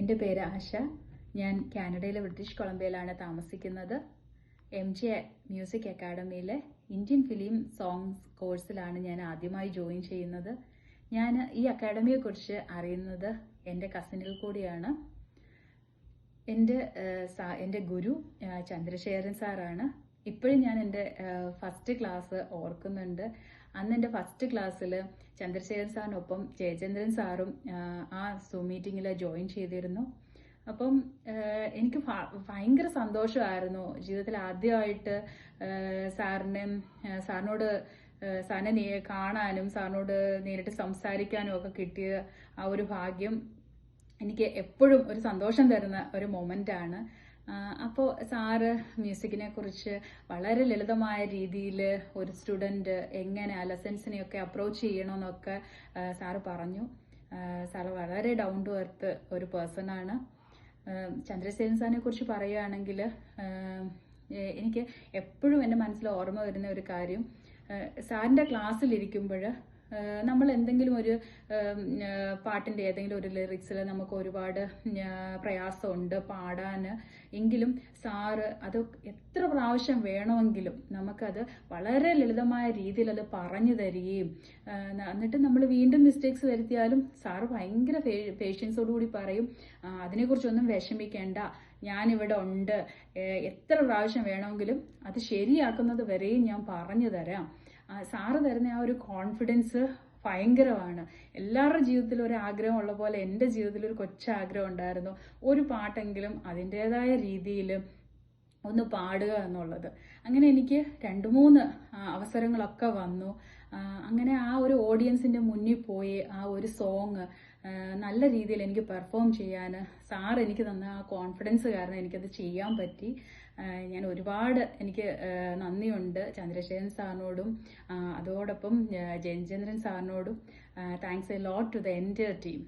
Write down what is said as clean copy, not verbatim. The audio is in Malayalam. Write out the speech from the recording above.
എൻ്റെ പേര് ആശ. ഞാൻ കാനഡയിലെ ബ്രിട്ടീഷ് കൊളംബിയയിലാണ് താമസിക്കുന്നത്. MJ മ്യൂസിക് അക്കാഡമിയിലെ ഇന്ത്യൻ ഫിലിം സോങ്സ് കോഴ്സിലാണ് ഞാൻ ആദ്യമായി ജോയിൻ ചെയ്യുന്നത്. ഞാൻ ഈ അക്കാഡമിയെക്കുറിച്ച് അറിയുന്നത് എൻ്റെ കസിനിൽ കൂടിയാണ്. എൻ്റെ ഗുരു ചന്ദ്രശേഖരൻ സാറാണ്. ഇപ്പോഴും ഞാൻ എൻ്റെ ഫസ്റ്റ് ക്ലാസ് ഓർക്കുന്നുണ്ട്. അന്ന് എൻ്റെ ഫസ്റ്റ് ക്ലാസ്സിൽ ചന്ദ്രശേഖരൻ സാറിനൊപ്പം ജയചന്ദ്രൻ സാറും ആ സൂം മീറ്റിങ്ങിൽ ജോയിൻ ചെയ്തിരുന്നു. അപ്പം എനിക്ക് ഭയങ്കര സന്തോഷമായിരുന്നു. ജീവിതത്തിൽ ആദ്യമായിട്ട് സാറിനെ കാണാനും സാറിനോട് നേരിട്ട് സംസാരിക്കാനും ഒക്കെ കിട്ടിയ ആ ഒരു ഭാഗ്യം എനിക്ക് എപ്പോഴും ഒരു സന്തോഷം തരുന്ന ഒരു മൊമെൻ്റാണ്. അപ്പോൾ സാറ് മ്യൂസിക്കിനെ കുറിച്ച് വളരെ ലളിതമായ രീതിയിൽ ഒരു സ്റ്റുഡൻറ്റ് എങ്ങനെ ആ ലെസൺസിനെയൊക്കെ അപ്രോച്ച് ചെയ്യണമെന്നൊക്കെ സാറ് പറഞ്ഞു. സാറ് വളരെ ഡൗൺ ടു എർത്ത് ഒരു പേഴ്സണാണ്. ചന്ദ്രസേനൻ സാറിനെ കുറിച്ച് പറയുകയാണെങ്കിൽ എനിക്ക് എപ്പോഴും എൻ്റെ മനസ്സിൽ ഓർമ്മ വരുന്ന ഒരു കാര്യം, സാറിൻ്റെ ക്ലാസ്സിലിരിക്കുമ്പോൾ നമ്മൾ എന്തെങ്കിലും ഒരു പാട്ടിൻ്റെ ഏതെങ്കിലും ഒരു ലിറിക്സിൽ നമുക്ക് ഒരുപാട് പ്രയാസമുണ്ട് പാടാൻ, എങ്കിലും സാറ് അത് എത്ര പ്രാവശ്യം വേണമെങ്കിലും നമുക്കത് വളരെ ലളിതമായ രീതിയിൽ അത് പറഞ്ഞു തരികയും എന്നിട്ട് നമ്മൾ വീണ്ടും മിസ്റ്റേക്സ് വരുത്തിയാലും സാറ് ഭയങ്കര പേഷ്യൻസോടുകൂടി പറയും, അതിനെക്കുറിച്ചൊന്നും വിഷമിക്കേണ്ട, ഞാനിവിടെ ഉണ്ട്, എത്ര പ്രാവശ്യം വേണമെങ്കിലും അത് ശരിയാക്കുന്നത് വരെയും ഞാൻ പറഞ്ഞു തരാം. സാറ് തരുന്ന ആ ഒരു കോൺഫിഡൻസ് ഭയങ്കരമാണ്. എല്ലാവരുടെ ജീവിതത്തിൽ ഒരു ആഗ്രഹം ഉള്ള പോലെ എൻ്റെ ജീവിതത്തിൽ ഒരു കൊച്ചാഗ്രഹം ഉണ്ടായിരുന്നു, ഒരു പാട്ടെങ്കിലും അതിൻ്റെതായ രീതിയിൽ ഒന്ന് പാടുക എന്നുള്ളത്. അങ്ങനെ എനിക്ക് 2-3 അവസരങ്ങളൊക്കെ വന്നു. അങ്ങനെ ആ ഒരു ഓഡിയൻസിൻ്റെ മുന്നിൽ പോയി ആ ഒരു സോങ് നല്ല രീതിയിൽ എനിക്ക് പെർഫോം ചെയ്യാൻ സാർ എനിക്ക് തന്ന ആ കോൺഫിഡൻസ് കാരണം എനിക്കത് ചെയ്യാൻ പറ്റി. ഞാൻ ഒരുപാട് എനിക്ക് നന്ദിയുണ്ട് ചന്ദ്രശേഖരൻ സാറിനോടും അതോടൊപ്പം ജയചന്ദ്രൻ സാറിനോടും. Thanks a lot to the entire team.